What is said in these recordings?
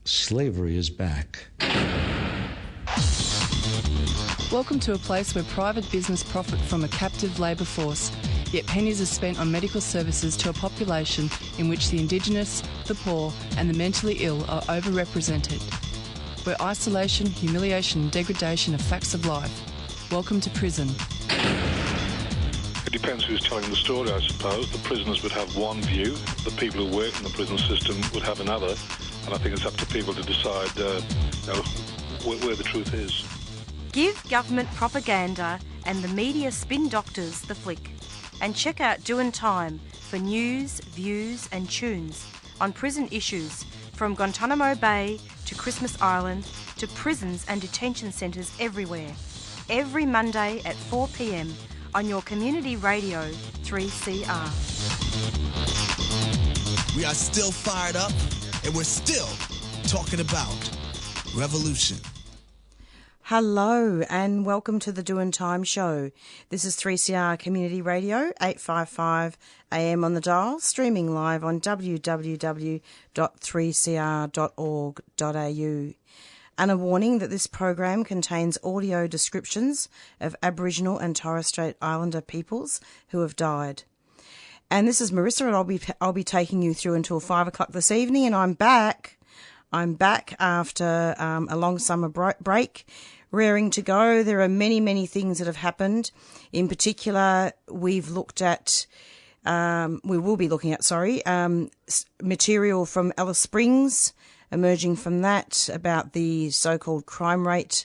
Slavery is back. Welcome to a place where private business profit from a captive labour force, yet pennies are spent on medical services to a population in which the Indigenous, the poor and the mentally ill are overrepresented. Where isolation, humiliation and degradation are facts of life. Welcome to prison. It depends who's telling the story, I suppose. The prisoners would have one view, the people who work in the prison system would have another, and I think it's up to people to decide where the truth is. Give government propaganda and the media spin doctors the flick. And check out Doin Time for news, views and tunes on prison issues from Guantanamo Bay to Christmas Island to prisons and detention centres everywhere. Every Monday at 4 p.m. on your community radio 3CR. We are still fired up and we're still talking about revolution. Hello and welcome to the Doin Time show. This is 3CR Community Radio, 855 AM on the dial, streaming live on www.3cr.org.au. And a warning that this program contains audio descriptions of Aboriginal and Torres-Strait Islander peoples who have died. And this is Marisa, and I'll be taking you through until 5 o'clock this evening. And I'm back after a long summer break, raring to go. There are many, many things that have happened. In particular, we will be looking at material from Alice Springs, emerging from that about the so-called crime rate,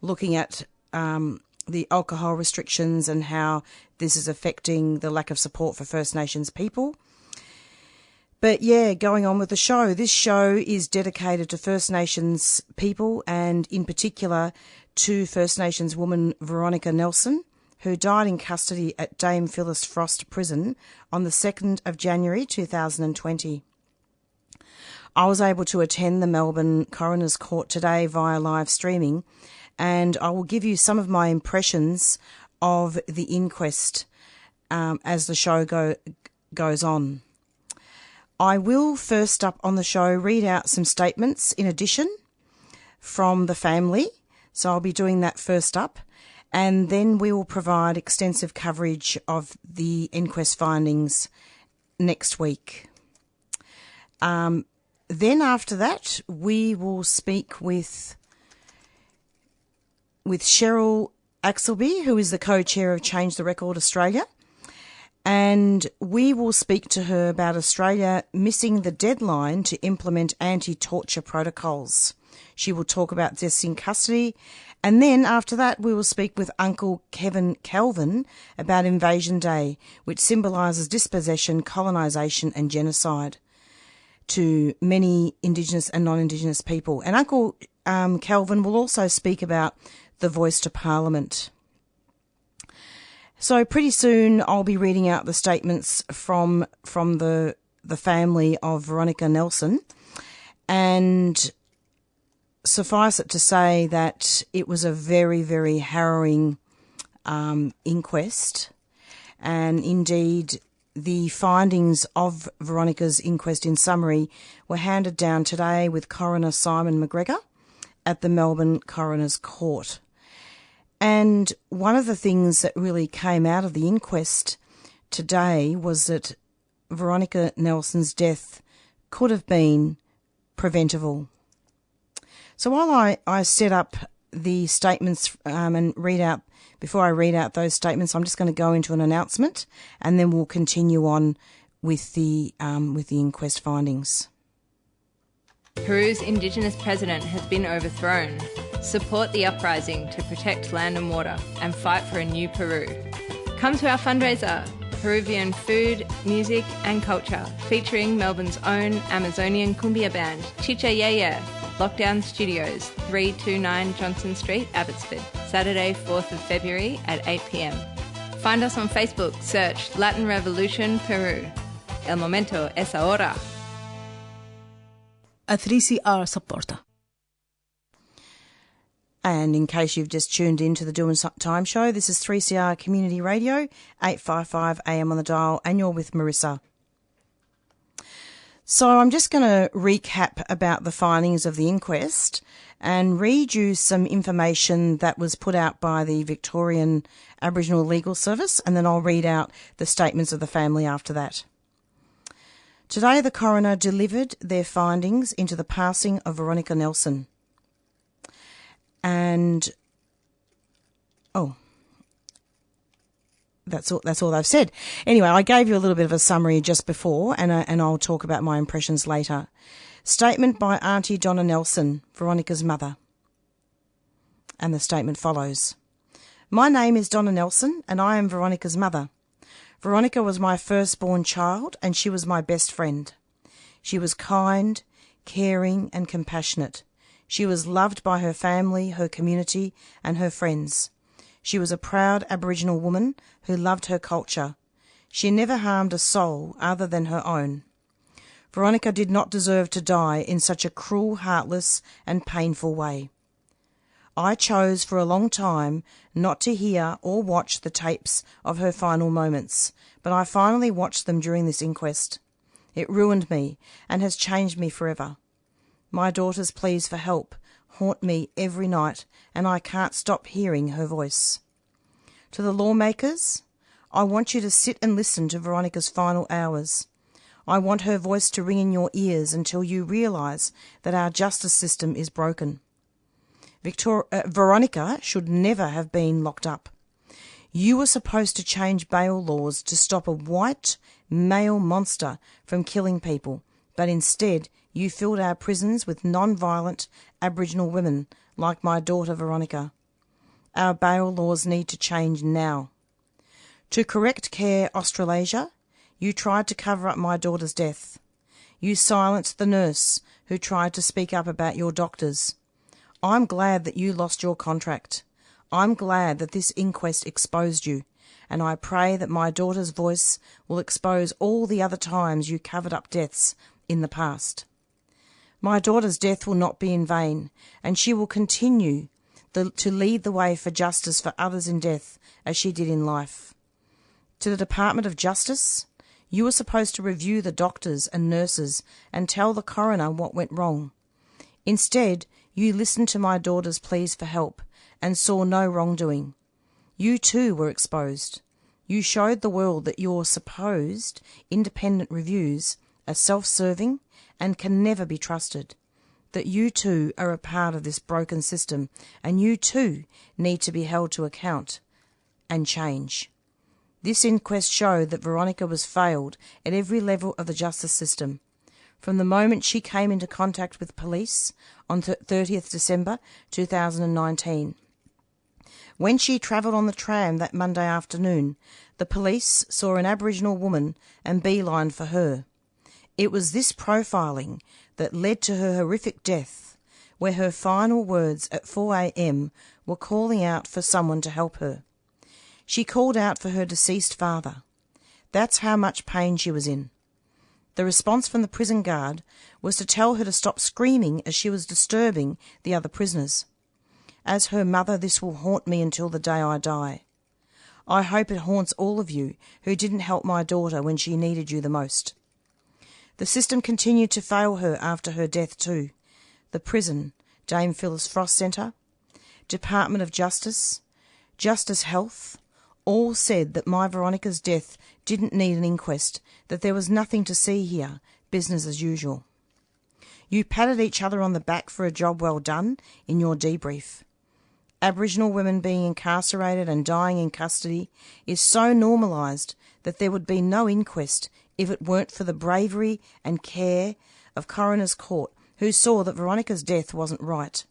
looking at the alcohol restrictions and how this is affecting the lack of support for First Nations people. But yeah, going on with the show. This show is dedicated to First Nations people and in particular to First Nations woman Veronica Nelson, who died in custody at Dame Phyllis Frost Prison on the 2nd of January 2020. I was able to attend the Melbourne Coroners Court today via live streaming, and I will give you some of my impressions of the inquest as the show goes on. I will first up on the show read out some statements in addition from the family, so I'll be doing that first up, and then we will provide extensive coverage of the inquest findings next week. Then after that, we will speak with Cheryl Axleby, who is the co-chair of Change the Record Australia, and we will speak to her about Australia missing the deadline to implement anti-torture protocols. She will talk about deaths in custody, and then after that we will speak with Uncle Kelvin about Invasion Day, which symbolises dispossession, colonisation and genocide to many Indigenous and non-Indigenous people. And Uncle Kelvin will also speak about the voice to Parliament. So pretty soon I'll be reading out the statements from the family of Veronica Nelson, and suffice it to say that it was a very, very harrowing inquest, and indeed the findings of Veronica's inquest in summary were handed down today with Coroner Simon McGregor at the Melbourne Coroners Court. And one of the things that really came out of the inquest today was that Veronica Nelson's death could have been preventable. So while I set up the statements and before I read out those statements, I'm just going to go into an announcement and then we'll continue on with the inquest findings. Peru's Indigenous president has been overthrown. Support the uprising to protect land and water and fight for a new Peru. Come to our fundraiser, Peruvian food, music and culture, featuring Melbourne's own Amazonian cumbia band, Chicha Yaya, Lockdown Studios, 329 Johnson Street, Abbotsford, Saturday 4th of February at 8 p.m. Find us on Facebook, search Latin Revolution Peru. El momento es ahora. A 3CR supporter. And in case you've just tuned in to the Doin Time show, this is 3CR Community Radio, 855 AM on the dial, and you're with Marisa. So I'm just going to recap about the findings of the inquest and read you some information that was put out by the Victorian Aboriginal Legal Service, and then I'll read out the statements of the family after that. Today, the coroner delivered their findings into the passing of Veronica Nelson. And, that's all they've said. Anyway, I gave you a little bit of a summary just before, and I'll talk about my impressions later. Statement by Aunty Donna Nelson, Veronica's mother. And the statement follows. My name is Donna Nelson, and I am Veronica's mother. Veronica was my firstborn child, and she was my best friend. She was kind, caring, and compassionate. She was loved by her family, her community, and her friends. She was a proud Aboriginal woman who loved her culture. She never harmed a soul other than her own. Veronica did not deserve to die in such a cruel, heartless, and painful way. I chose for a long time not to hear or watch the tapes of her final moments, but I finally watched them during this inquest. It ruined me and has changed me forever. My daughter's pleas for help haunt me every night, and I can't stop hearing her voice. To the lawmakers, I want you to sit and listen to Veronica's final hours. I want her voice to ring in your ears until you realise that our justice system is broken. Veronica should never have been locked up. You were supposed to change bail laws to stop a white male monster from killing people, but instead you filled our prisons with non-violent Aboriginal women like my daughter Veronica. Our bail laws need to change now. To correct Care Australasia, you tried to cover up my daughter's death. You silenced the nurse who tried to speak up about your doctors. I'm glad that you lost your contract. I'm glad that this inquest exposed you, and I pray that my daughter's voice will expose all the other times you covered up deaths in the past. My daughter's death will not be in vain, and she will continue to lead the way for justice for others in death as she did in life. To the Department of Justice, you were supposed to review the doctors and nurses and tell the coroner what went wrong. Instead, you listened to my daughter's pleas for help and saw no wrongdoing. You too were exposed. You showed the world that your supposed independent reviews are self-serving and can never be trusted, that you too are a part of this broken system, and you too need to be held to account and change. This inquest showed that Veronica was failed at every level of the justice system. From the moment she came into contact with police on 30th December 2019. When she travelled on the tram that Monday afternoon, the police saw an Aboriginal woman and beelined for her. It was this profiling that led to her horrific death, where her final words at 4 a.m. were calling out for someone to help her. She called out for her deceased father. That's how much pain she was in. The response from the prison guard was to tell her to stop screaming as she was disturbing the other prisoners. As her mother, this will haunt me until the day I die. I hope it haunts all of you who didn't help my daughter when she needed you the most. The system continued to fail her after her death too. The prison, Dame Phyllis Frost Centre, Department of Justice, Justice Health, all said that my Veronica's death didn't need an inquest, that there was nothing to see here, business as usual. You patted each other on the back for a job well done in your debrief. Aboriginal women being incarcerated and dying in custody is so normalised that there would be no inquest if it weren't for the bravery and care of Coroners Court, who saw that Veronica's death wasn't right.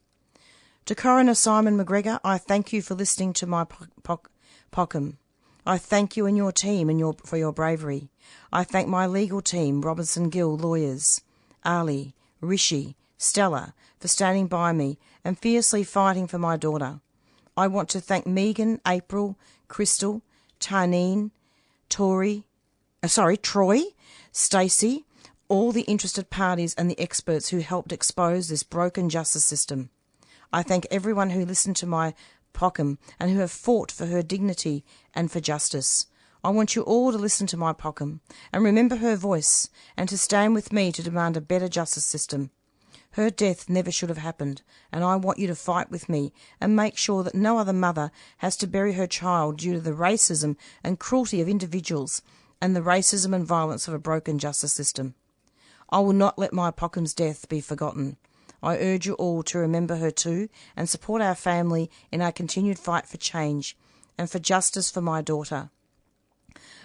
To Coroner Simon McGregor, I thank you for listening to my POCM. I thank you and your team for your bravery. I thank my legal team, Robinson Gill Lawyers, Ali, Rishi, Stella, for standing by me and fiercely fighting for my daughter. I want to thank Megan, April, Crystal, Tarneen, Troy, Stacey, all the interested parties and the experts who helped expose this broken justice system. I thank everyone who listened to my POCM and who have fought for her dignity and for justice. I want you all to listen to my Poccum and remember her voice and to stand with me to demand a better justice system. Her death never should have happened, and I want you to fight with me and make sure that no other mother has to bury her child due to the racism and cruelty of individuals and the racism and violence of a broken justice system. I will not let my Poccum's death be forgotten. I urge you all to remember her too and support our family in our continued fight for change and for justice for my daughter.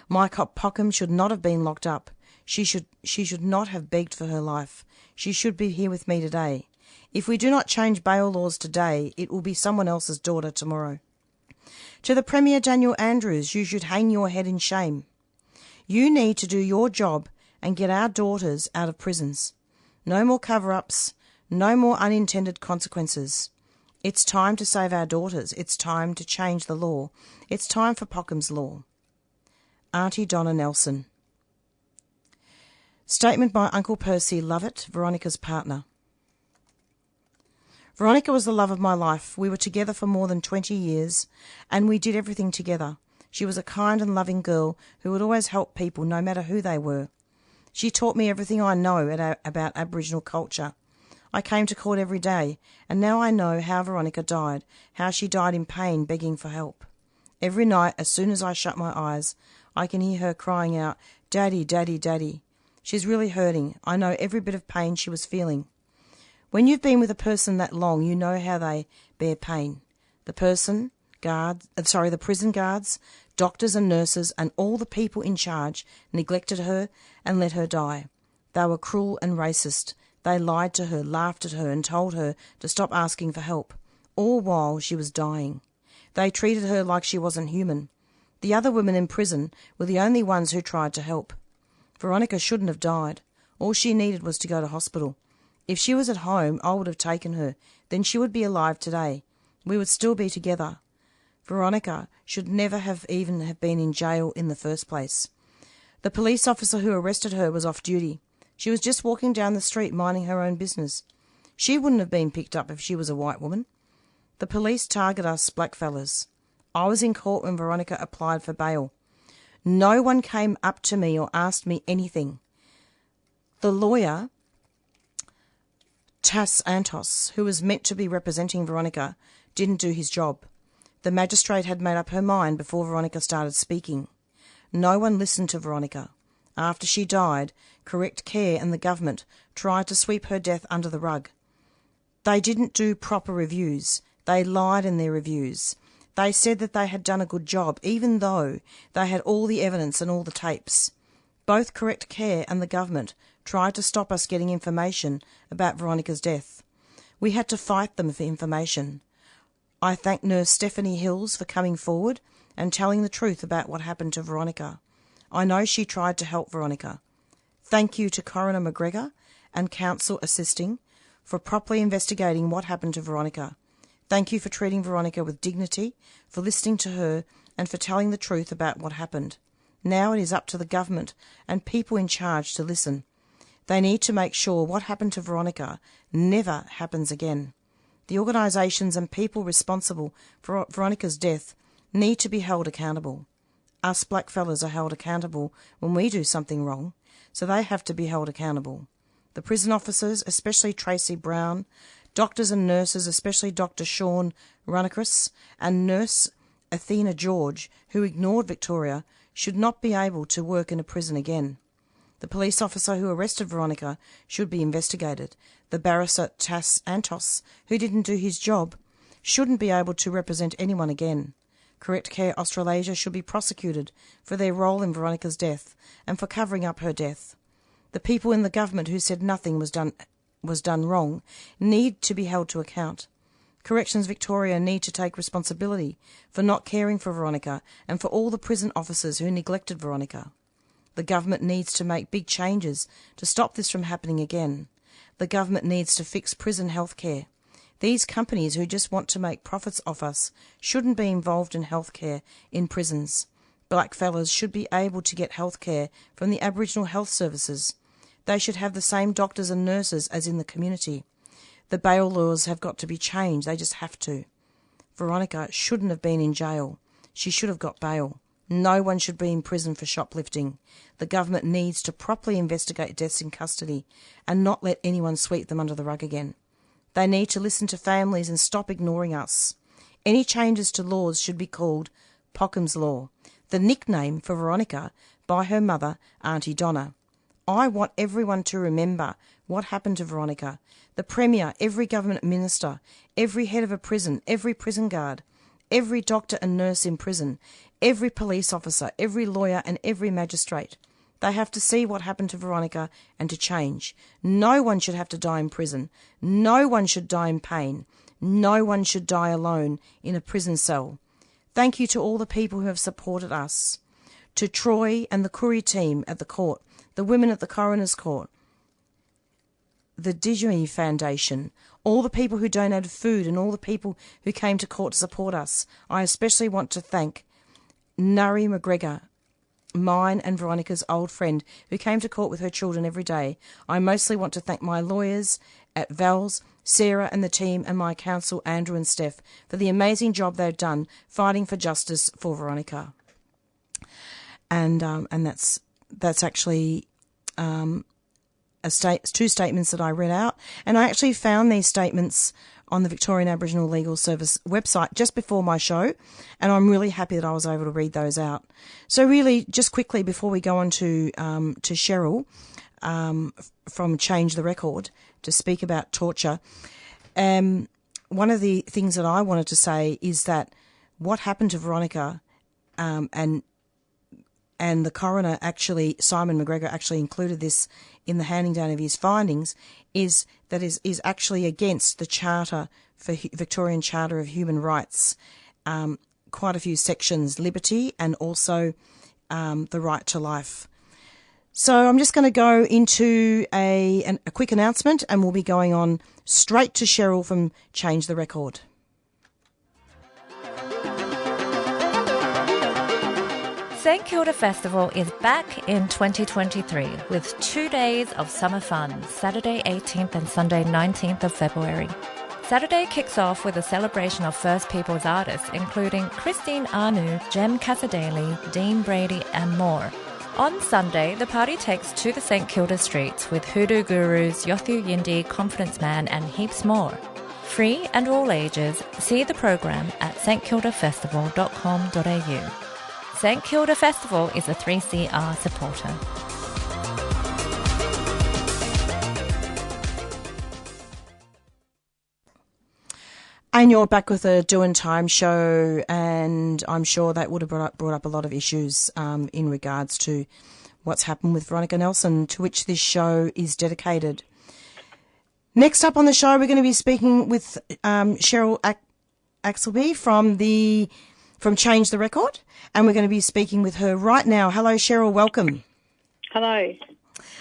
My Poccum should not have been locked up. She should not have begged for her life. She should be here with me today. If we do not change bail laws today, it will be someone else's daughter tomorrow. To the Premier Daniel Andrews, you should hang your head in shame. You need to do your job and get our daughters out of prisons. No more cover-ups, no more unintended consequences. It's time to save our daughters. It's time to change the law. It's time for Poccum's Law. Aunty Donna Nelson. Statement by Uncle Percy Lovett, Veronica's partner. Veronica was the love of my life. We were together for more than 20 years, and we did everything together. She was a kind and loving girl who would always help people, no matter who they were. She taught me everything I know about Aboriginal culture. I came to court every day, and now I know how Veronica died, how she died in pain, begging for help. Every night, as soon as I shut my eyes, I can hear her crying out, "Daddy, Daddy, Daddy." She's really hurting. I know every bit of pain she was feeling. When you've been with a person that long, you know how they bear pain. The prison guards, doctors and nurses, and all the people in charge neglected her and let her die. They were cruel and racist. They lied to her, laughed at her, and told her to stop asking for help, all while she was dying. They treated her like she wasn't human. The other women in prison were the only ones who tried to help. Veronica shouldn't have died. All she needed was to go to hospital. If she was at home, I would have taken her. Then she would be alive today. We would still be together. Veronica should never have been in jail in the first place. The police officer who arrested her was off duty. She was just walking down the street minding her own business. She wouldn't have been picked up if she was a white woman. The police target us blackfellas. I was in court when Veronica applied for bail. No one came up to me or asked me anything. The lawyer, Tas Antos, who was meant to be representing Veronica, didn't do his job. The magistrate had made up her mind before Veronica started speaking. No one listened to Veronica. After she died, Correct Care and the government tried to sweep her death under the rug. They didn't do proper reviews. They lied in their reviews. They said that they had done a good job, even though they had all the evidence and all the tapes. Both Correct Care and the government tried to stop us getting information about Veronica's death. We had to fight them for information. I thank Nurse Stephanie Hills for coming forward and telling the truth about what happened to Veronica. I know she tried to help Veronica. Thank you to Coroner McGregor and Counsel assisting for properly investigating what happened to Veronica. Thank you for treating Veronica with dignity, for listening to her, and for telling the truth about what happened. Now it is up to the government and people in charge to listen. They need to make sure what happened to Veronica never happens again. The organisations and people responsible for Veronica's death need to be held accountable. Us blackfellas are held accountable when we do something wrong, so they have to be held accountable. The prison officers, especially Tracy Brown, doctors and nurses, especially Dr. Sean Runacris and Nurse Athena George, who ignored Victoria, should not be able to work in a prison again. The police officer who arrested Veronica should be investigated. The barrister Tas Antos, who didn't do his job, shouldn't be able to represent anyone again. Correct Care Australasia should be prosecuted for their role in Veronica's death and for covering up her death. The people in the government who said nothing was done wrong need to be held to account. Corrections Victoria need to take responsibility for not caring for Veronica and for all the prison officers who neglected Veronica. The government needs to make big changes to stop this from happening again. The government needs to fix prison health care. These companies who just want to make profits off us shouldn't be involved in health care in prisons. Blackfellas should be able to get health care from the Aboriginal health services. They should have the same doctors and nurses as in the community. The bail laws have got to be changed. They just have to. Veronica shouldn't have been in jail. She should have got bail. No one should be in prison for shoplifting. The government needs to properly investigate deaths in custody and not let anyone sweep them under the rug again. They need to listen to families and stop ignoring us. Any changes to laws should be called Pockham's Law, the nickname for Veronica by her mother, Aunty Donna. I want everyone to remember what happened to Veronica. The Premier, every government minister, every head of a prison, every prison guard, every doctor and nurse in prison, every police officer, every lawyer and every magistrate. They have to see what happened to Veronica and to change. No one should have to die in prison. No one should die in pain. No one should die alone in a prison cell. Thank you to all the people who have supported us. To Troy and the Koori team at the court, the women at the Coroners Court, the Digimie Foundation, all the people who donated food and all the people who came to court to support us. I especially want to thank Nari McGregor, mine and Veronica's old friend, who came to court with her children every day. I mostly want to thank my lawyers at Val's, Sarah and the team, and my counsel, Andrew and Steph, for the amazing job they've done fighting for justice for Veronica. And that's actually two statements that I read out, and I actually found these statements on the Victorian Aboriginal Legal Service website just before my show, and I'm really happy that I was able to read those out. So really, just quickly before we go on to Cheryl from Change the Record to speak about torture, one of the things that I wanted to say is that what happened to Veronica and the coroner actually, Simon McGregor, actually included this in the handing down of his findings, is actually against the Charter for Victorian Charter of Human Rights, quite a few sections, liberty and also the right to life. So I'm just going to go into a quick announcement, and we'll be going on straight to Cheryl from Change the Record. St Kilda Festival is back in 2023 with 2 days of summer fun, Saturday 18th and Sunday 19th of February. Saturday kicks off with a celebration of First Peoples artists, including Christine Anu, Jem Casadale, Dean Brady and more. On Sunday, the party takes to the St Kilda streets with Hoodoo Gurus, Yothu Yindi, Confidence Man and heaps more. Free and all ages, see the program at stkildafestival.com.au. St Kilda Festival is a 3CR supporter. And you're back with the Doin Time show, and I'm sure that would have brought up a lot of issues in regards to what's happened with Veronica Nelson, to which this show is dedicated. Next up on the show, we're going to be speaking with Cheryl Axleby from Change the Record, and we're going to be speaking with her right now. Hello, Cheryl. Welcome. Hello.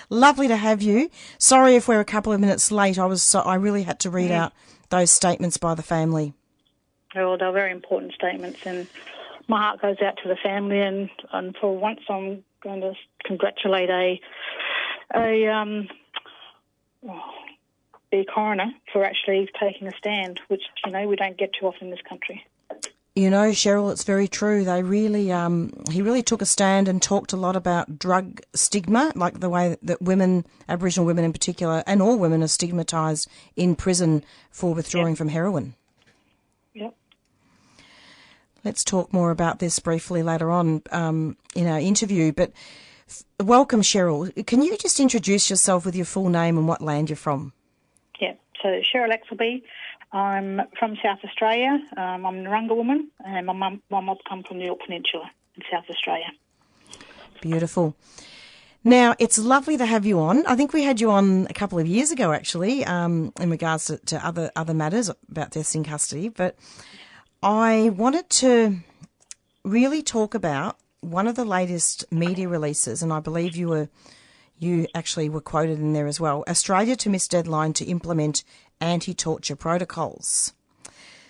Lovely to have you. Sorry if we're a couple of minutes late. I really had to read out those statements by the family. Well, they're very important statements, and my heart goes out to the family. And for once, I'm going to congratulate the coroner for actually taking a stand, which we don't get too often in this country. Cheryl, it's very true. They really, he really took a stand and talked a lot about drug stigma, like the way that women, Aboriginal women in particular, and all women are stigmatised in prison for withdrawing from heroin. Yep. Let's talk more about this briefly later on in our interview. But welcome, Cheryl. Can you just introduce yourself with your full name and what land you're from? Yeah. So Cheryl Axleby. I'm from South Australia. I'm a Narungga woman, and my mum come from the York Peninsula in South Australia. Beautiful. Now, it's lovely to have you on. I think we had you on a couple of years ago, actually, in regards to other matters about deaths in custody. But I wanted to really talk about one of the latest media releases, and I believe you actually were quoted in there as well. Australia to miss deadline to implement anti-torture protocols.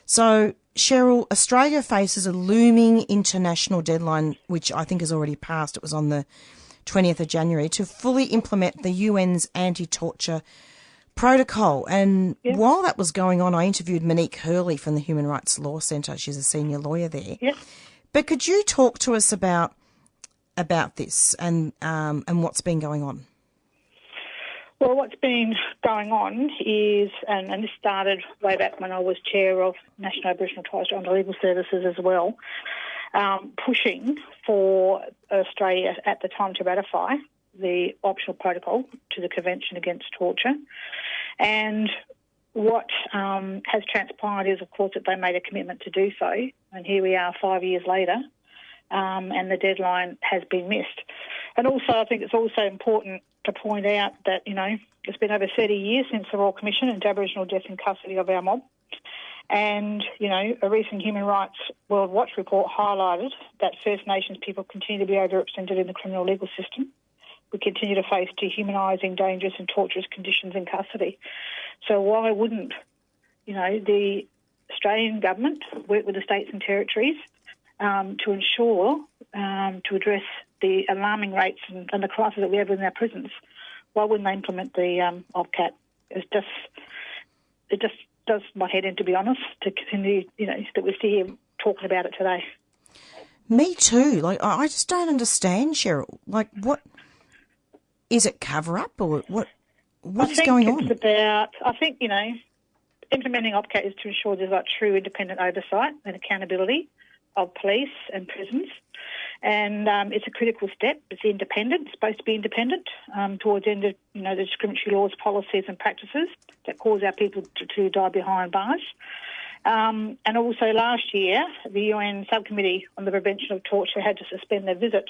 So, Cheryl, Australia faces a looming international deadline, which I think has already passed. It was on the 20th of January, to fully implement the UN's anti-torture protocol. And while that was going on, I interviewed Monique Hurley from the Human Rights Law Centre. She's a senior lawyer there. Yep. But could you talk to us about this and what's been going on? Well, what's been going on is, and this started way back when I was chair of National Aboriginal and Torres-Strait Islander Legal Services as well, pushing for Australia at the time to ratify the optional protocol to the Convention Against Torture. And what has transpired is, of course, that they made a commitment to do so, and here we are 5 years later, and the deadline has been missed. And also, I think it's also important to point out that, it's been over 30 years since the Royal Commission into Aboriginal deaths in custody of our mob. And, a recent Human Rights World Watch report highlighted that First Nations people continue to be overrepresented in the criminal legal system. We continue to face dehumanising, dangerous and torturous conditions in custody. So why wouldn't, the Australian government work with the states and territories to ensure, to address the alarming rates and the crisis that we have in our prisons? Why wouldn't they implement the OPCAT? It just does my head in, to be honest, to continue, that we're still here talking about it today. Me too. I just don't understand, Cheryl. What is it? Cover up or what? What's going on? I think implementing OPCAT is to ensure there's true independent oversight and accountability of police and prisons. And it's a critical step. It's independent. It's supposed to be independent towards the end of, the discriminatory laws, policies and practices that cause our people to die behind bars. And also last year, the UN Subcommittee on the Prevention of Torture had to suspend their visit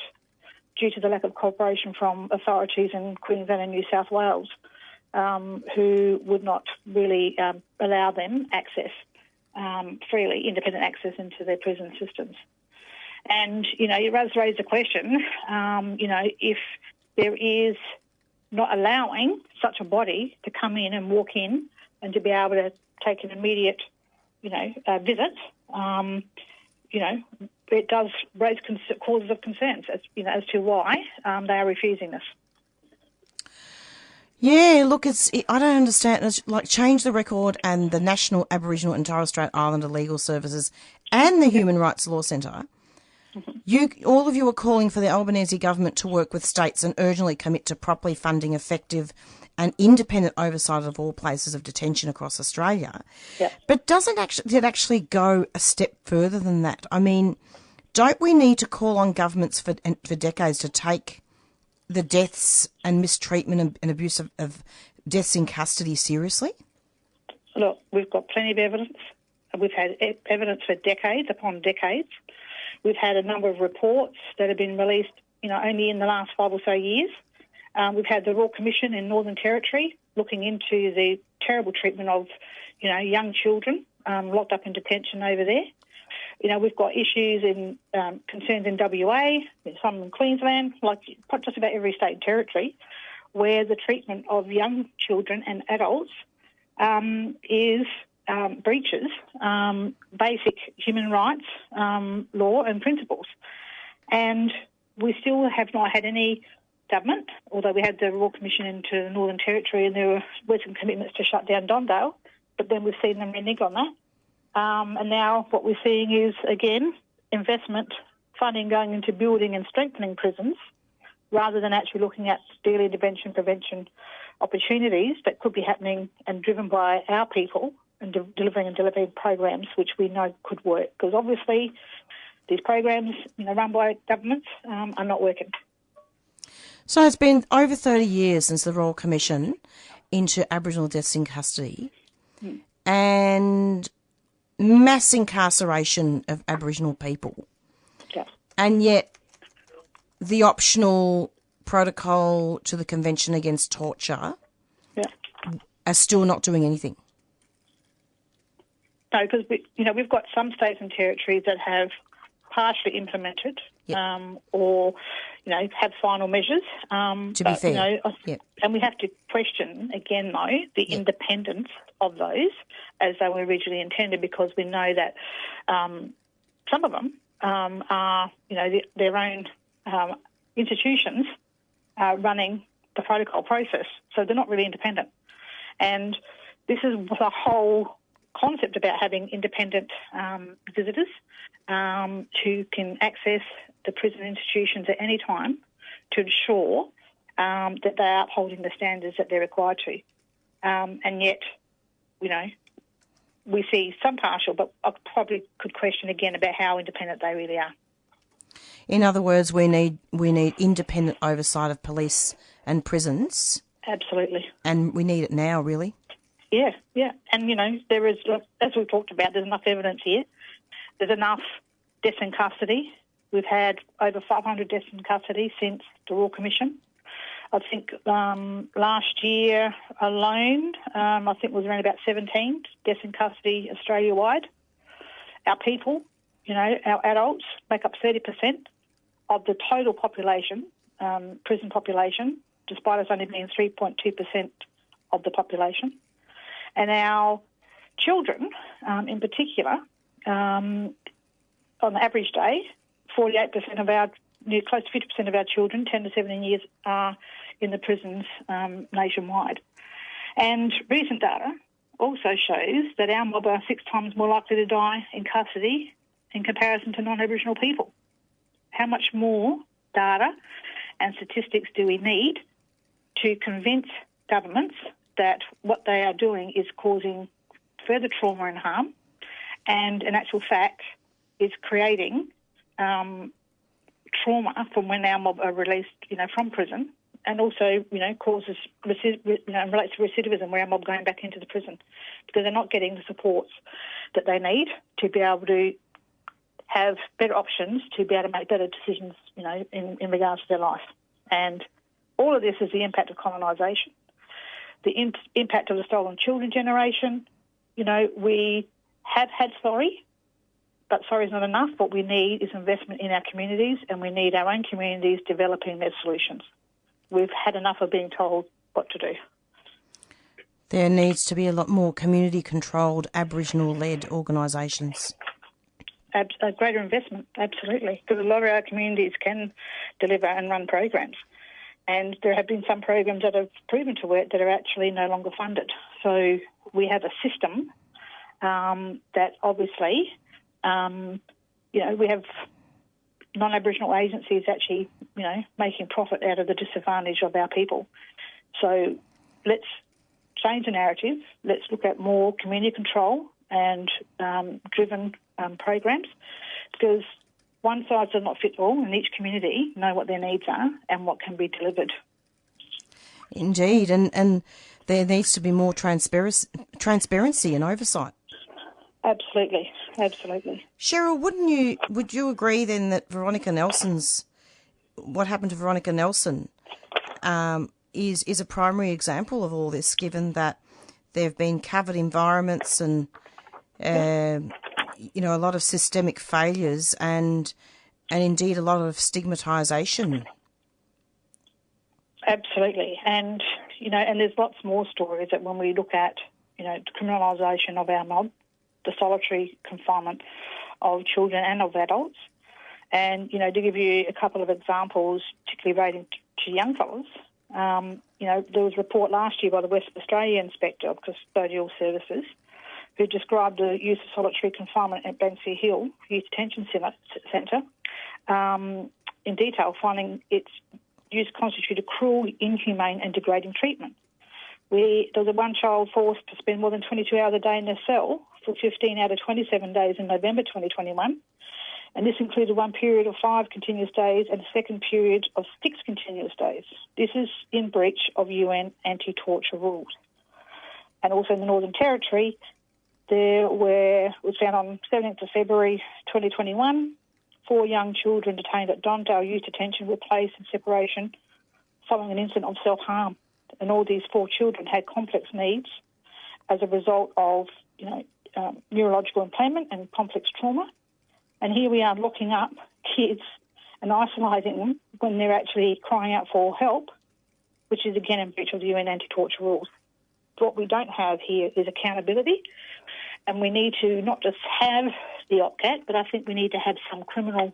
due to the lack of cooperation from authorities in Queensland and New South Wales, who would not really allow them access, freely, independent access into their prison systems. And, it does raise the question, if there is not allowing such a body to come in and walk in and to be able to take an immediate, visit, it does raise causes of concerns as to why they are refusing this. Yeah, look, I don't understand. It's like Change the Record and the National Aboriginal and Torres-Strait Islander Legal Services and the Human Rights Law Centre. All of you are calling for the Albanese government to work with states and urgently commit to properly funding effective and independent oversight of all places of detention across Australia. Yeah. But doesn't it actually go a step further than that? I mean, don't we need to call on governments for decades to take the deaths and mistreatment and abuse of deaths in custody seriously? Look, we've got plenty of evidence. We've had evidence for decades upon decades. We've had a number of reports that have been released, only in the last 5 or so years. We've had the Royal Commission in Northern Territory looking into the terrible treatment of, young children locked up in detention over there. We've got issues in concerns in WA, some in Queensland, like just about every state and territory, where the treatment of young children and adults is breaches basic human rights law and principles. And we still have not had any government, although we had the Royal Commission into the Northern Territory and there were some commitments to shut down Dondale, but then we've seen them renege on that. And now what we're seeing is, again, investment funding going into building and strengthening prisons rather than actually looking at early intervention prevention opportunities that could be happening and driven by our people and delivering programs which we know could work. Because obviously these programs, run by governments are not working. So it's been over 30 years since the Royal Commission into Aboriginal deaths in custody and mass incarceration of Aboriginal people. Yeah. And yet the optional protocol to the Convention Against Torture are still not doing anything. No, because we've got some states and territories that have partially implemented or have final measures. To be fair. And we have to question again, though, the independence of those as they were originally intended, because we know that some of them are, their own institutions running the protocol process. So they're not really independent. And this is the whole concept about having independent visitors who can access the prison institutions at any time to ensure that they are upholding the standards that they're required to. And yet, we see some partial, but I probably could question again about how independent they really are. In other words, we need independent oversight of police and prisons. Absolutely. And we need it now, really. Yeah. And, there is, as we've talked about, there's enough evidence here. There's enough deaths in custody. We've had over 500 deaths in custody since the Royal Commission. I think last year alone, I think it was around about 17 deaths in custody Australia-wide. Our people, our adults, make up 30% of the total population, prison population, despite us only being 3.2% of the population. And our children, in particular, on the average day, 48% of our, close to 50% of our children, 10 to 17 years, are in the prisons nationwide. And recent data also shows that our mob are 6 times more likely to die in custody in comparison to non-Aboriginal people. How much more data and statistics do we need to convince governments that what they are doing is causing further trauma and harm, and in actual fact is creating trauma from when our mob are released, from prison, and also, causes, relates to recidivism, where our mob going back into the prison because they're not getting the supports that they need to be able to have better options, to be able to make better decisions, in regards to their life. And all of this is the impact of colonisation, the impact of the stolen children generation. We have had sorry, but sorry is not enough. What we need is investment in our communities, and we need our own communities developing their solutions. We've had enough of being told what to do. There needs to be a lot more community-controlled, Aboriginal-led organisations. A greater investment, absolutely, because a lot of our communities can deliver and run programs. And there have been some programs that have proven to work that are actually no longer funded. So we have a system that obviously, we have non-Aboriginal agencies actually, making profit out of the disadvantage of our people. So let's change the narrative. Let's look at more community control and driven programs, because one size does not fit all, and each community know what their needs are and what can be delivered. Indeed, and there needs to be more transparency and oversight. Absolutely. Cheryl, would you agree then that what happened to Veronica Nelson is a primary example of all this, given that there have been covered environments and a lot of systemic failures and indeed a lot of stigmatisation? Absolutely, and there's lots more stories that when we look at the criminalisation of our mob, the solitary confinement of children and of adults. And, to give you a couple of examples, particularly relating to young fellas, there was a report last year by the Western Australia Inspector of Custodial Services who described the use of solitary confinement at Banksia Hill Youth Detention Centre in detail, finding its use constituted cruel, inhumane and degrading treatment. There was one child forced to spend more than 22 hours a day in their cell for 15 out of 27 days in November 2021. And this included one period of 5 continuous days and a second period of 6 continuous days. This is in breach of UN anti-torture rules. And also in the Northern Territory, was found on 17th of February 2021, 4 young children detained at Dondale Youth Detention were placed in separation following an incident of self-harm. And all these 4 children had complex needs as a result of, neurological impairment and complex trauma. And here we are locking up kids and isolating them when they're actually crying out for help, which is again in breach of the UN anti-torture rules. What we don't have here is accountability, and we need to not just have the OPCAT, but I think we need to have some criminal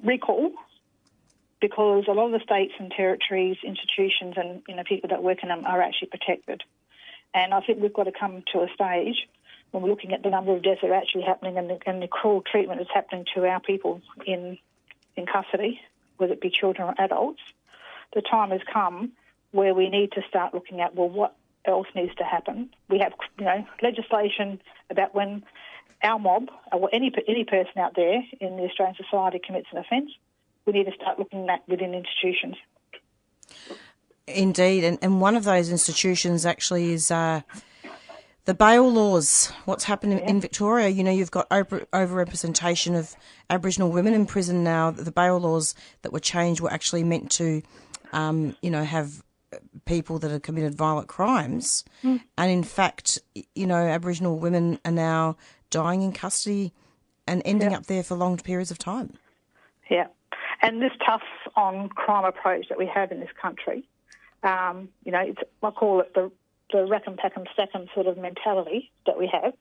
recall, because a lot of the states and territories, institutions and, people that work in them are actually protected. And I think we've got to come to a stage when we're looking at the number of deaths that are actually happening and the cruel treatment that's happening to our people in custody, whether it be children or adults. The time has come where we need to start looking at, well, what else needs to happen? We have, legislation about when our mob, or any person out there in the Australian society commits an offence, we need to start looking at within institutions. Indeed, and one of those institutions actually is the bail laws. What's happened in Victoria, you've got overrepresentation of Aboriginal women in prison now. The bail laws that were changed were actually meant to, have people that have committed violent crimes. And in fact, Aboriginal women are now dying in custody and ending up there for long periods of time. Yeah. And this tough on crime approach that we have in this country, I call it the rack 'em, pack 'em, stack 'em sort of mentality that we have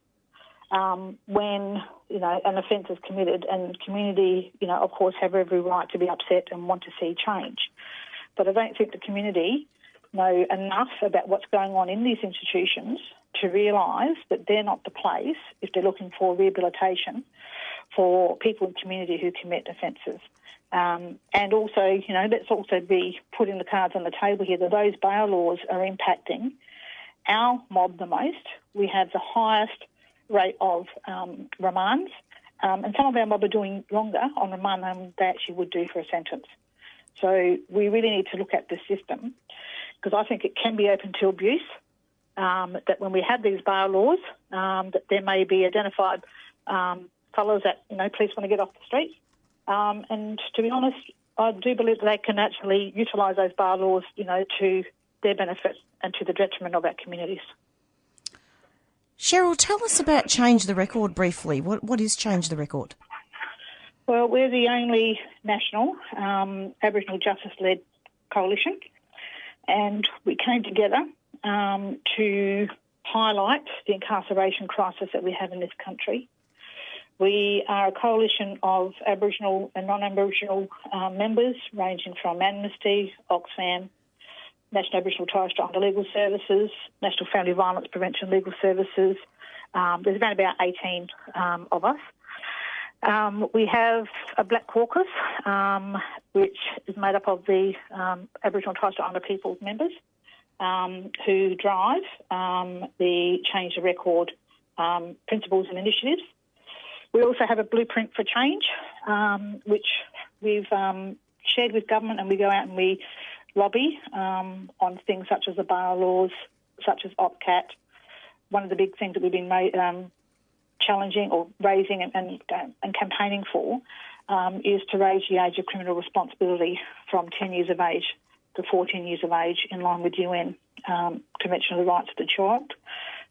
when, an offence is committed, and the community, of course, have every right to be upset and want to see change. But I don't think the community know enough about what's going on in these institutions to realise that they're not the place, if they're looking for rehabilitation, for people in the community who commit offences. And also, let's also be putting the cards on the table here that those bail laws are impacting our mob the most. We have the highest rate of remands, and some of our mob are doing longer on remand than they actually would do for a sentence. So we really need to look at the system, because I think it can be open to abuse, that when we have these bail laws, that there may be identified fellows that, police want to get off the street. And to be honest, I do believe that they can actually utilise those bail laws, to their benefit and to the detriment of our communities. Cheryl, tell us about Change the Record briefly. What is Change the Record? Well, we're the only national Aboriginal justice-led coalition, and we came together to highlight the incarceration crisis that we have in this country. We are a coalition of Aboriginal and non-Aboriginal members, ranging from Amnesty, Oxfam, National Aboriginal and Torres-Strait Islander Legal Services, National Family Violence Prevention Legal Services. There's around about 18 of us. We have a Black Caucus, which is made up of the Aboriginal and Torres-Strait Islander people's members who drive the Change the Record principles and initiatives. We also have a blueprint for change, which we've shared with government, and we go out and we lobby on things such as the bail laws, such as OPCAT. One of the big things that we've been challenging or raising and campaigning for is to raise the age of criminal responsibility from 10 years of age to 14 years of age, in line with UN Convention of the Rights of the Child,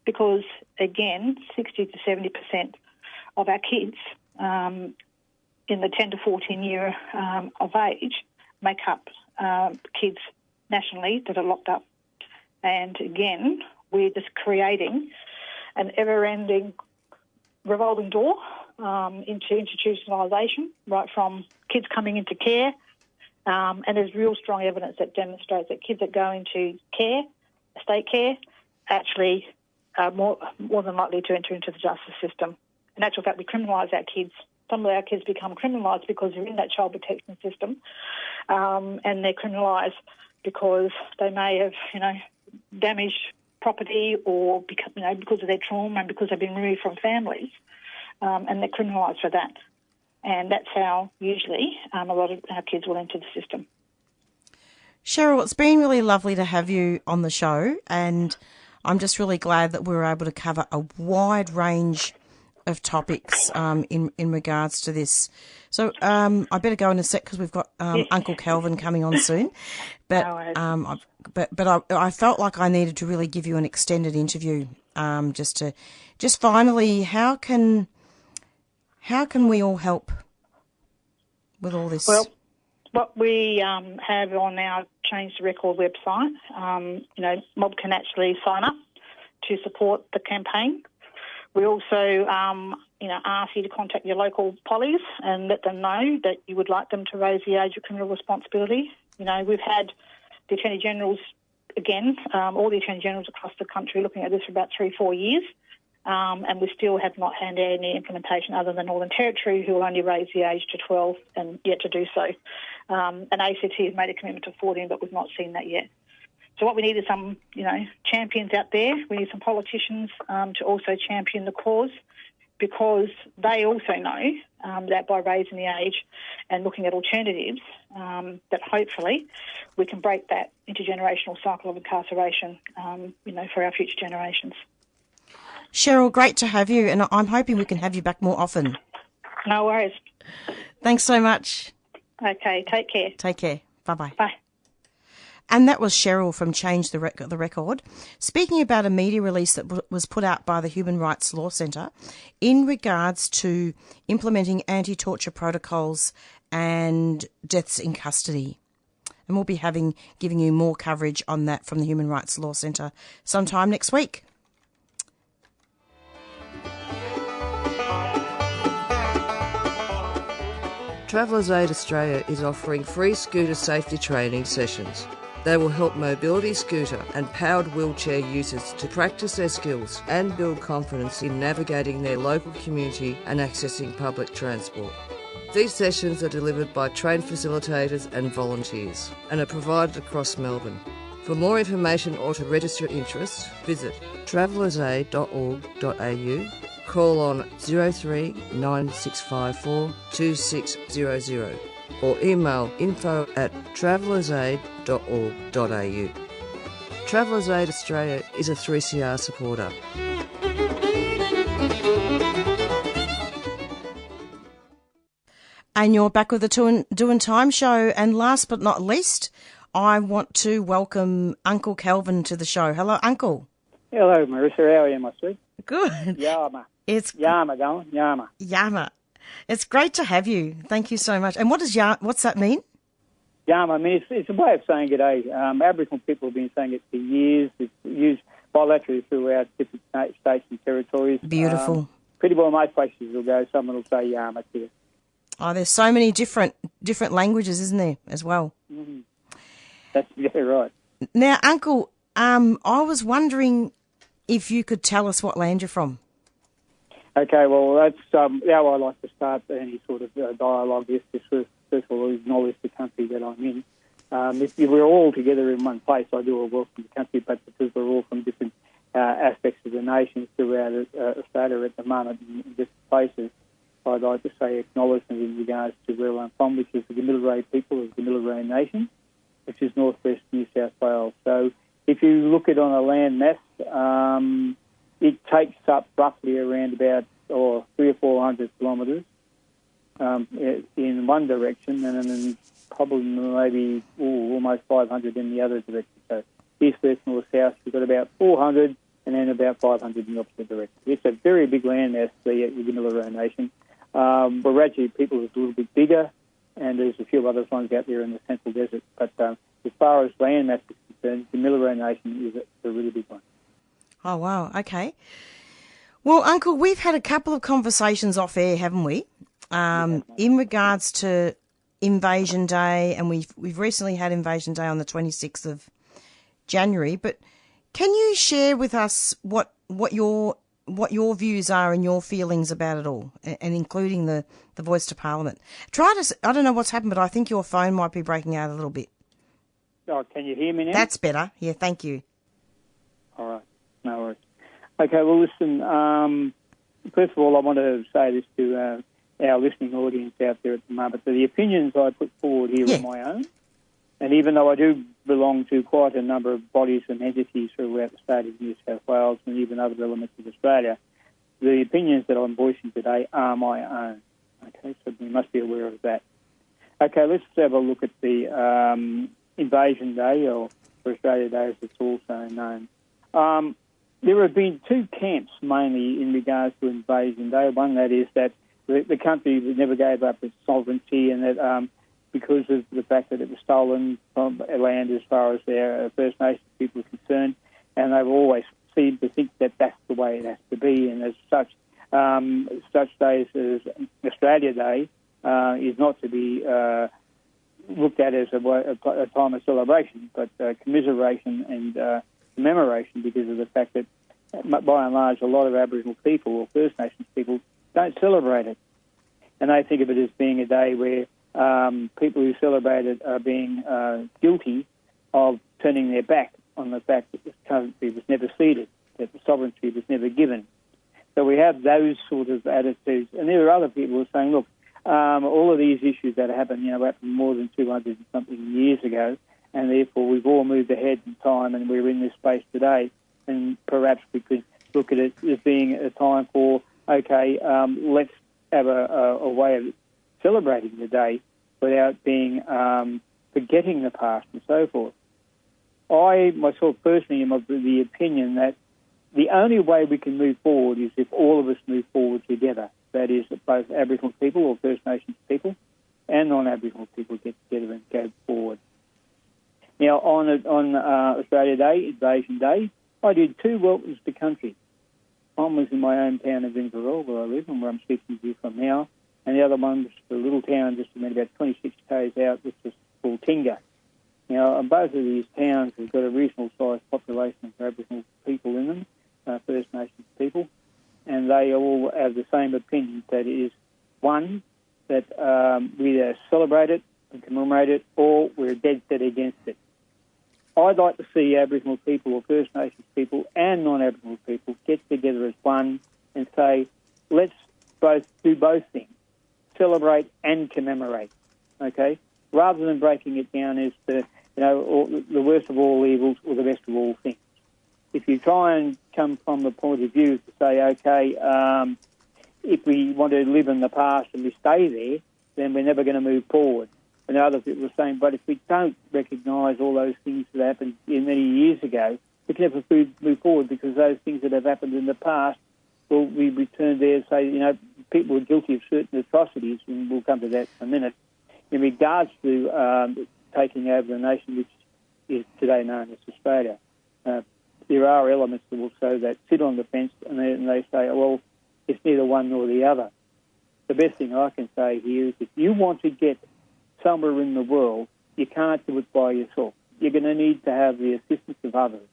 because, again, 60 to 70% of our kids in the 10 to 14 year of age make up kids nationally that are locked up. And again, we're just creating an ever-ending revolving door into institutionalisation, right from kids coming into care. And there's real strong evidence that demonstrates that kids that go into care, state care, actually are more than likely to enter into the justice system. In actual fact, we criminalise our kids. Some of our kids become criminalised because they're in that child protection system, and they're criminalised because they may have, damaged property or because of their trauma and because they've been removed from families, and they're criminalised for that. And that's how usually a lot of our kids will enter the system. Cheryl, it's been really lovely to have you on the show, and I'm just really glad that we were able to cover a wide range of topics in regards to this. So I better go in a sec because we've got Uncle Kelvin coming on soon. But I felt like I needed to really give you an extended interview just finally, how can we all help with all this? Well, what we have on our Change the Record website, mob can actually sign up to support the campaign. We also, ask you to contact your local pollies and let them know that you would like them to raise the age of criminal responsibility. We've had the Attorney Generals, again, all the Attorney Generals across the country looking at this for about 3-4 years, and we still have not had any implementation other than Northern Territory, who will only raise the age to 12 and yet to do so. And ACT has made a commitment to 14, but we've not seen that yet. So what we need is some, champions out there. We need some politicians to also champion the cause, because they also know that by raising the age and looking at alternatives, that hopefully we can break that intergenerational cycle of incarceration, for our future generations. Cheryl, great to have you, and I'm hoping we can have you back more often. No worries. Thanks so much. Okay, take care. Take care. Bye-bye. Bye. And that was Cheryl from Change the Record, speaking about a media release that was put out by the Human Rights Law Centre in regards to implementing anti-torture protocols and deaths in custody. And we'll be giving you more coverage on that from the Human Rights Law Centre sometime next week. Travellers Aid Australia is offering free scooter safety training sessions. They will help mobility scooter and powered wheelchair users to practice their skills and build confidence in navigating their local community and accessing public transport. These sessions are delivered by trained facilitators and volunteers and are provided across Melbourne. For more information or to register interest, visit travellersaid.org.au, call on 03 9654 2600 or email info@travellersaid.org.au. Travellers Aid Australia is a 3CR supporter. And you're back with the Doin Time show. And last but not least, I want to welcome Uncle Kelvin to the show. Hello, Uncle. Hello, Marisa. How are you, my sweet? Good. Yama. It's Yama, going. Yama. Yama. It's great to have you. Thank you so much. And what's that mean? Yama, I mean, it's a way of saying good day. Aboriginal people have been saying it for years. It's used bilaterally throughout different states and territories. Beautiful. Pretty well most places will go, someone will say Yama to you. Oh, there's so many different languages, isn't there, as well? Mm-hmm. That's exactly right. Now, Uncle, I was wondering if you could tell us what land you're from. Okay, well, that's how I like to start any sort of dialogue. Is to first of all acknowledge the country that I'm in. If we're all together in one place, I do a welcome the country, but because we're all from different aspects of the nation throughout Australia at the moment in different places, I'd like to say acknowledgement in regards to where I'm from, which is the Gamilaroi people of the Gamilaroi Nation, which is northwest New South Wales. So if you look at it on a land mass, it takes up roughly around about 300 or 400 kilometres in one direction, and then probably maybe almost 500 in the other direction. So east, west, north, south, we've got about 400 and then about 500 in the opposite direction. It's a very big landmass, the Gamilaroi Nation. Wiradjuri people is a little bit bigger, and there's a few other ones out there in the Central Desert. But as far as landmass is concerned, the Gamilaroi Nation is a really big one. Oh, wow. Okay. Well, Uncle, we've had a couple of conversations off air, haven't we? In regards to Invasion Day, and we've recently had Invasion Day on the 26th of January. But can you share with us what your views are and your feelings about it all, and including the Voice to Parliament? I don't know what's happened, but I think your phone might be breaking out a little bit. Oh, can you hear me now? That's better. Yeah, thank you. All right. No worries. Okay, well, listen, first of all, I want to say this to our listening audience out there at the moment. The opinions I put forward here are my own, and even though I do belong to quite a number of bodies and entities throughout the state of New South Wales and even other elements of Australia, the opinions that I'm voicing today are my own. Okay, so we must be aware of that. Okay, let's have a look at the Invasion Day, or for Australia Day as it's also known. There have been two camps mainly in regards to Invasion Day. One, that is that the country never gave up its sovereignty, and that because of the fact that it was stolen from land as far as their First Nations people are concerned, and they've always seemed to think that that's the way it has to be, and as such, such days as Australia Day is not to be looked at as a time of celebration, but commiseration and commemoration, because of the fact that, by and large, a lot of Aboriginal people or First Nations people don't celebrate it. And they think of it as being a day where people who celebrate it are being guilty of turning their back on the fact that this country was never ceded, that the sovereignty was never given. So we have those sort of attitudes. And there are other people who are saying, look, all of these issues that happened, happened more than 200 and something years ago, and therefore we've all moved ahead in time and we're in this space today. And perhaps we could look at it as being a time for, let's have a way of celebrating the day without being forgetting the past and so forth. I, myself, personally am of the opinion that the only way we can move forward is if all of us move forward together. That is, both Aboriginal people or First Nations people and non-Aboriginal people get together and go forward. Now, on Australia Day, Invasion Day, I did 2 welcomes to country. One was in my hometown of Inverell, where I live and where I'm speaking to you from now, and the other one was a little town just about 26 k's out, which is called Tinga. Now, both of these towns have got a reasonable sized population of Aboriginal people in them, First Nations people, and they all have the same opinion, that is, one, that we either celebrate it and commemorate it, or we're dead set against it. I'd like to see Aboriginal people or First Nations people and non-Aboriginal people get together as one and say, let's do both things, celebrate and commemorate, okay? Rather than breaking it down as to, the worst of all evils or the best of all things. If you try and come from the point of view to say, if we want to live in the past and we stay there, then we're never going to move forward. And other people are saying, but if we don't recognise all those things that happened many years ago, we can never move forward, because those things that have happened in the past, will we return there and say, people were guilty of certain atrocities, and we'll come to that in a minute, in regards to taking over the nation, which is today known as Australia. There are elements that will show that sit on the fence, and they say, well, it's neither one nor the other. The best thing I can say here is, if you want to get somewhere in the world, you can't do it by yourself. You're going to need to have the assistance of others.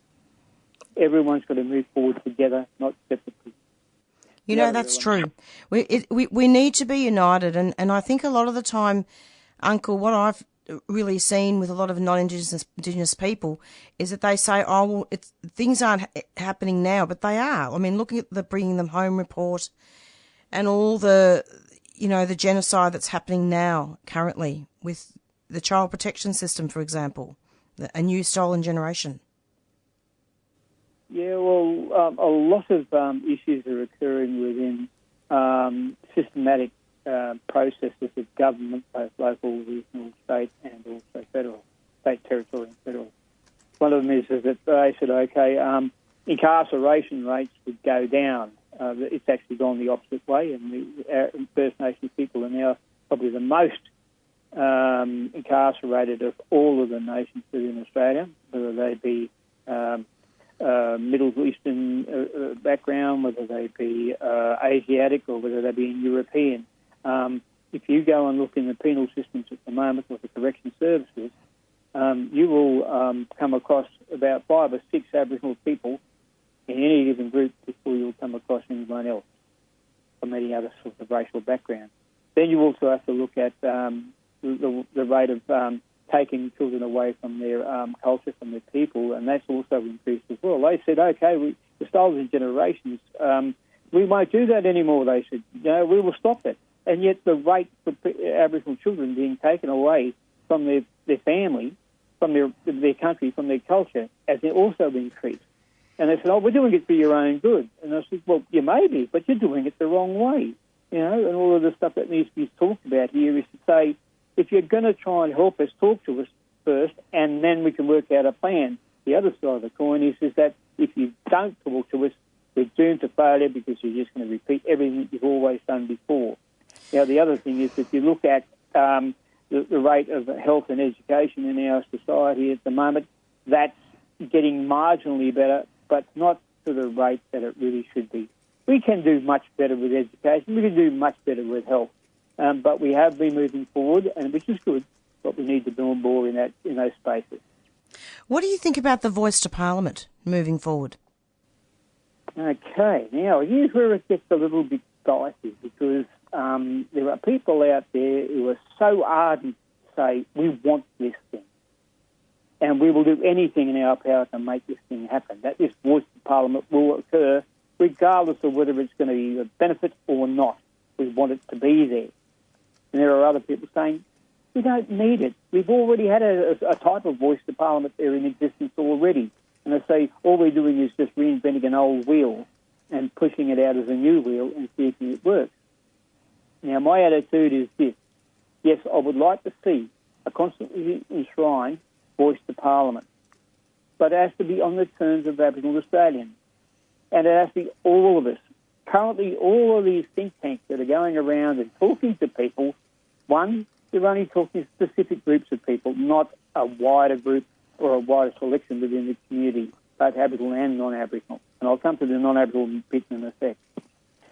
Everyone's got to move forward together, not separately. That's true. We need to be united, and I think a lot of the time, Uncle, what I've really seen with a lot of non-Indigenous people is that they say, things aren't happening now, but they are. I mean, looking at the Bringing Them Home report and all the genocide that's happening now, currently, with the child protection system, for example, a new stolen generation. Yeah, well, a lot of issues are occurring within systematic processes of government, both local, regional, state, and also federal, state, territory, and federal. One of them is that they said, incarceration rates would go down. It's actually gone the opposite way, and the First Nations people are now probably the most incarcerated of all of the nations within Australia, whether they be Middle Eastern background, whether they be Asiatic, or whether they be European. If you go and look in the penal systems at the moment with the correction services, you will come across about 5 or 6 Aboriginal people in any given group before you'll come across anyone else from any other sort of racial background. Then you also have to look at the rate of taking children away from their culture, from their people, and that's also increased as well. They said, the stolen generations, we won't do that anymore, they said. We will stop it. And yet the rate for Aboriginal children being taken away from their family, from their country, from their culture, has also increased. And they said, we're doing it for your own good. And I said, well, you may be, but you're doing it the wrong way. And all of the stuff that needs to be talked about here is to say, if you're going to try and help us, talk to us first, and then we can work out a plan. The other side of the coin is that if you don't talk to us, we're doomed to failure, because you're just going to repeat everything you've always done before. Now, the other thing is, if you look at the rate of health and education in our society at the moment, that's getting marginally better, but not to the rate that it really should be. We can do much better with education. We can do much better with health. But we have been moving forward, and which is good, but we need to do more in those spaces. What do you think about the voice to Parliament moving forward? Okay, now here's where it gets a little bit dicey, because there are people out there who are so ardent to say, we want this thing, and we will do anything in our power to make this thing happen, that this voice to Parliament will occur regardless of whether it's going to be a benefit or not. We want it to be there. And there are other people saying, we don't need it. We've already had a type of voice to Parliament there in existence already. And they say all we're doing is just reinventing an old wheel and pushing it out as a new wheel and seeing if it works. Now, my attitude is this. Yes, I would like to see a constantly enshrined voice to Parliament, but it has to be on the terms of Aboriginal Australians. And it has to be all of us. Currently, all of these think tanks that are going around and talking to people, one, they're only talking to specific groups of people, not a wider group or a wider selection within the community, both Aboriginal and non-Aboriginal. And I'll come to the non-Aboriginal bit in a sec.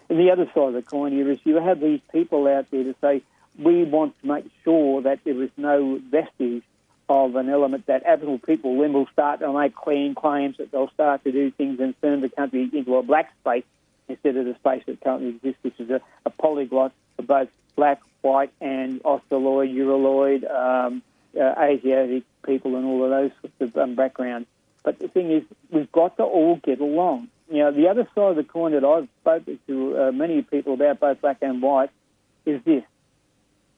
And the other side of the coin here is you have these people out there to say, we want to make sure that there is no vestige of an element that Aboriginal people then will start to make claims that they'll start to do things and turn the country into a black space instead of the space that currently exists, which is a polyglot of both black, white and Australoid, Euraloid, Asiatic people and all of those sorts of backgrounds. But the thing is, we've got to all get along. You know, the other side of the coin that I've spoken to many people about, both black and white, is this.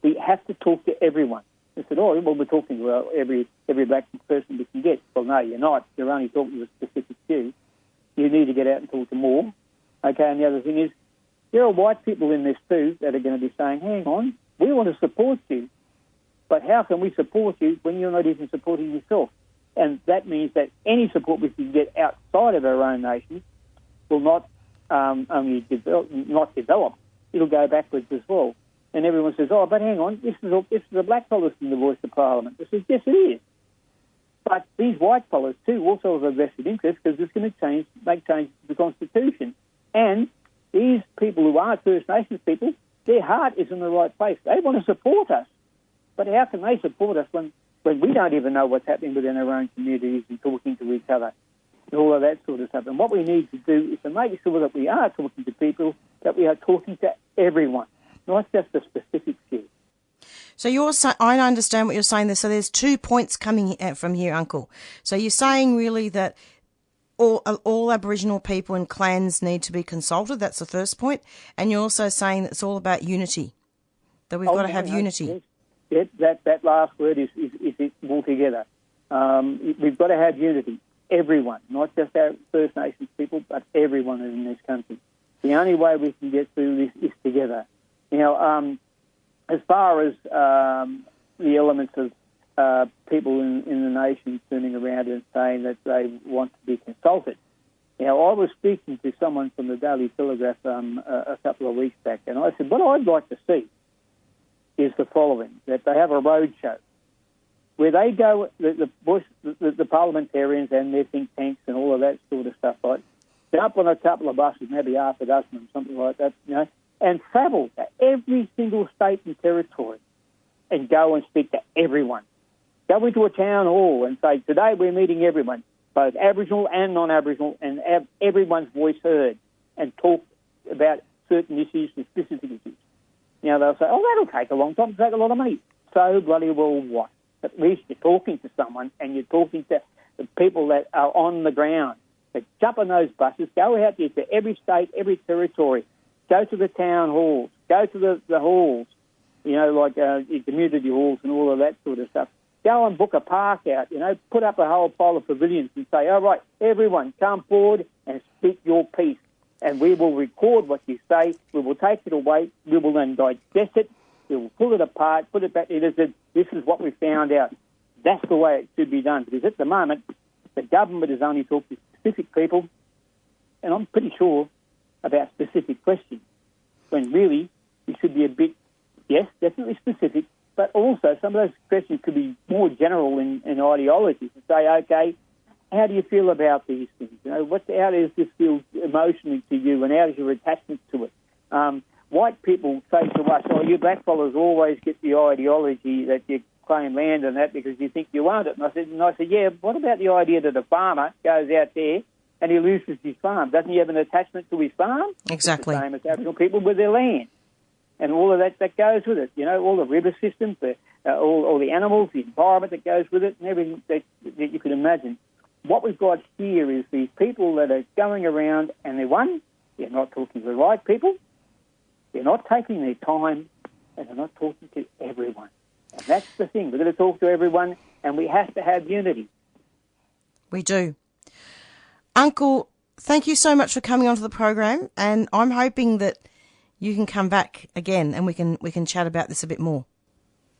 We have to talk to everyone. They said, oh, well, we're talking to every black person we can get. Well, no, you're not. You're only talking to a specific few. You need to get out and talk to more. Okay, and the other thing is, there are white people in this too that are going to be saying, hang on, we want to support you, but how can we support you when you're not even supporting yourself? And that means that any support we can get outside of our own nation will not only not develop, it'll go backwards as well. And everyone says, oh, but hang on, this is a black fellas in the voice of Parliament. I said, yes, it is. But these white fellas too also have a vested interest because it's going to make changes to the Constitution. And these people who are First Nations people, their heart is in the right place. They want to support us. But how can they support us when we don't even know what's happening within our own communities and talking to each other and all of that sort of stuff? And what we need to do is to make sure that we are talking to people, that we are talking to everyone, not just a specific few. So I understand what you're saying there. So there's 2 points coming from here, Uncle. So you're saying really that all Aboriginal people and clans need to be consulted. That's the first point. And you're also saying that it's all about unity, that we've got to have unity. Yes, that last word is it altogether. We've got to have unity. Everyone, not just our First Nations people, but everyone in this country. The only way we can get through this is together. You know, as far as the elements of people in the nation turning around and saying that they want to be consulted. You know, I was speaking to someone from the Daily Telegraph a couple of weeks back, and I said, what I'd like to see is the following, that they have a road show where they go, the parliamentarians and their think tanks and all of that sort of stuff, like, jump on a couple of buses, maybe half a dozen or something like that, you know, and travel to every single state and territory and go and speak to everyone. Go into a town hall and say, today we're meeting everyone, both Aboriginal and non-Aboriginal, and have everyone's voice heard and talk about certain issues and specific issues. You know, they'll say, oh, that'll take a long time, it'll take a lot of money. So bloody well what? At least you're talking to someone and you're talking to the people that are on the ground. So jump on those buses, go out there to every state, every territory, go to the town halls, go to the halls, you know, like community halls and all of that sort of stuff. Go and book a park out, you know, put up a whole pile of pavilions and say, all right, everyone, come forward and speak your piece. And we will record what you say, we will take it away, we will then digest it, we will pull it apart, put it back in, and say, this is what we found out. That's the way it should be done. Because at the moment, the government is only talking to specific people, and I'm pretty sure about specific questions, when really it should be a bit, yes, definitely specific, but also some of those questions could be more general in ideology to say, okay, how do you feel about these things? You know, how does this feel emotionally to you, and how is your attachment to it? White people say to us, "Oh, you blackfellas always get the ideology that you claim land and that because you think you own it." And I said, yeah, what about the idea that a farmer goes out there and he loses his farm? Doesn't he have an attachment to his farm? Exactly. It's the same as Aboriginal people with their land. And all of that goes with it, you know, all the river systems, all the animals, the environment that goes with it, and everything that you could imagine. What we've got here is these people that are going around and they're not talking to the right people, they're not taking their time, and they're not talking to everyone. And that's the thing. We've got to talk to everyone, and we have to have unity. We do. Uncle, thank you so much for coming onto the program, and I'm hoping that you can come back again and we can chat about this a bit more.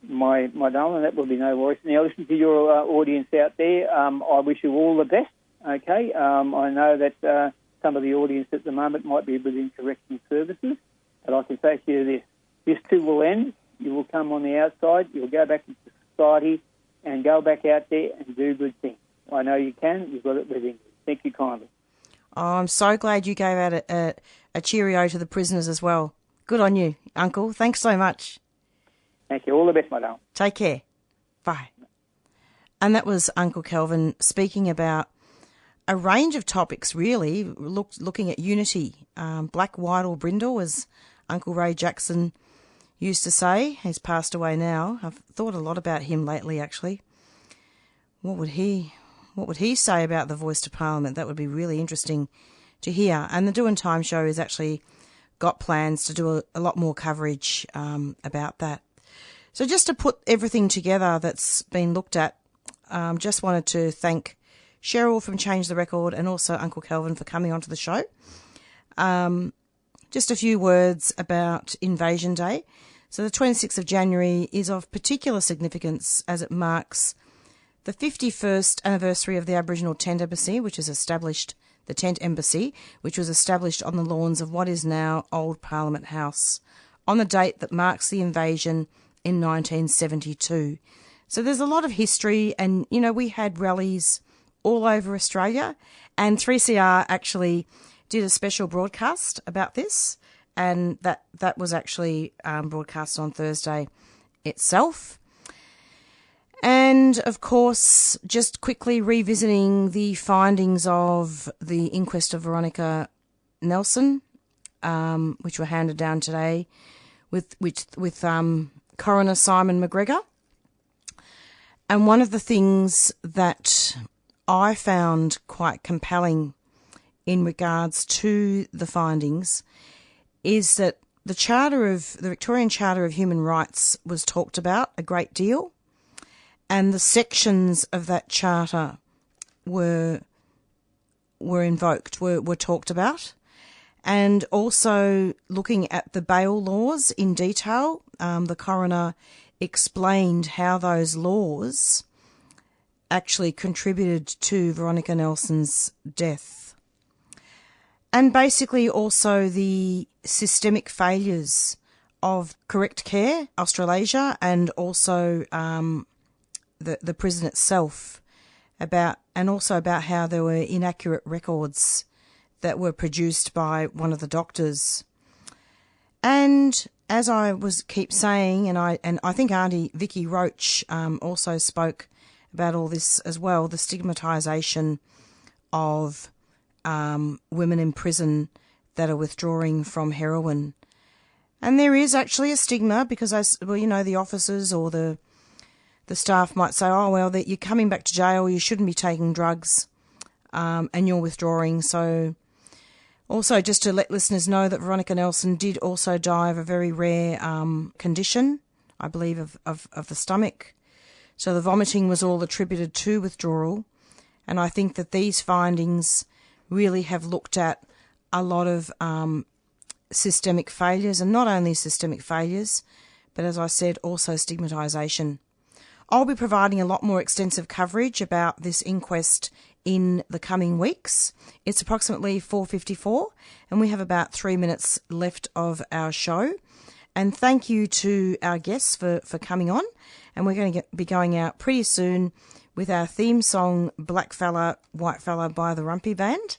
My darling, that will be no worries. Now, listen to your audience out there. I wish you all the best, okay? I know that some of the audience at the moment might be within correctional services, but I can say to you this too will end. You will come on the outside, you'll go back into society and go back out there and do good things. I know you can. You've got it within you. Thank you kindly. Oh, I'm so glad you gave out a cheerio to the prisoners as well. Good on you, Uncle. Thanks so much. Thank you. All the best, my darling. Take care. Bye. And that was Uncle Kelvin speaking about a range of topics, really, looking at unity. Black, white or brindle, as Uncle Ray Jackson used to say. He's passed away now. I've thought a lot about him lately, actually. What would he say about the voice to Parliament? That would be really interesting to hear. And the Doin Time show has actually got plans to do a lot more coverage about that. So just to put everything together that's been looked at, just wanted to thank Cheryl from Change the Record and also Uncle Kelvin for coming onto the show. Just a few words about Invasion Day. So the 26th of January is of particular significance as it marks the 51st anniversary of the Aboriginal Tent Embassy, which was established on the lawns of what is now Old Parliament House on the date that marks the invasion in 1972. So there's a lot of history, and, you know, we had rallies all over Australia, and 3CR actually did a special broadcast about this, and that was actually broadcast on Thursday itself. And, of course, just quickly revisiting the findings of the inquest of Veronica Nelson, which were handed down today with Coroner Simon McGregor. And one of the things that I found quite compelling in regards to the findings is that the Victorian Charter of Human Rights was talked about a great deal, and the sections of that charter were invoked, were talked about, and also looking at the bail laws in detail. The coroner explained how those laws actually contributed to Veronica Nelson's death. And basically also the systemic failures of Correct Care Australasia and also the prison itself, about how there were inaccurate records that were produced by one of the doctors. And as I keep saying, and I think Aunty Vicky Roach also spoke about all this as well, the stigmatisation of women in prison that are withdrawing from heroin. And there is actually a stigma because, the officers or the staff might say, oh, well, that you're coming back to jail, you shouldn't be taking drugs, and you're withdrawing. So also just to let listeners know that Veronica Nelson did also die of a very rare condition, I believe, of the stomach. So the vomiting was all attributed to withdrawal. And I think that these findings really have looked at a lot of systemic failures, and not only systemic failures, but as I said, also stigmatisation. I'll be providing a lot more extensive coverage about this inquest in the coming weeks. It's approximately 4:54, and we have about 3 minutes left of our show. And thank you to our guests for coming on, and we're going to be going out pretty soon with our theme song, Black Fella, White Fella by the Rumpy Band.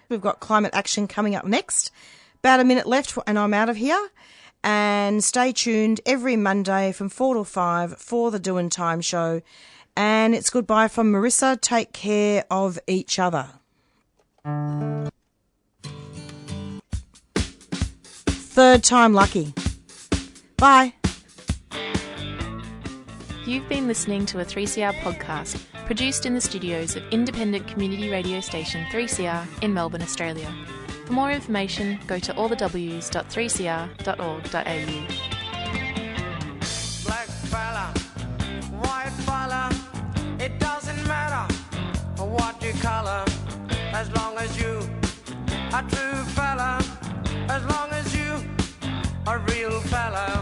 We've got Climate Action coming up next. About a minute left and I'm out of here. And stay tuned every Monday from 4 till 5 for the Doin Time show. And it's goodbye from Marisa. Take care of each other. Third time lucky. Bye. You've been listening to a 3CR podcast produced in the studios of independent community radio station 3CR in Melbourne, Australia. For more information, go to allthews.3cr.org.au. Black fella, white fella, it doesn't matter what you colour, as long as you a true fella, as long as you a real fella.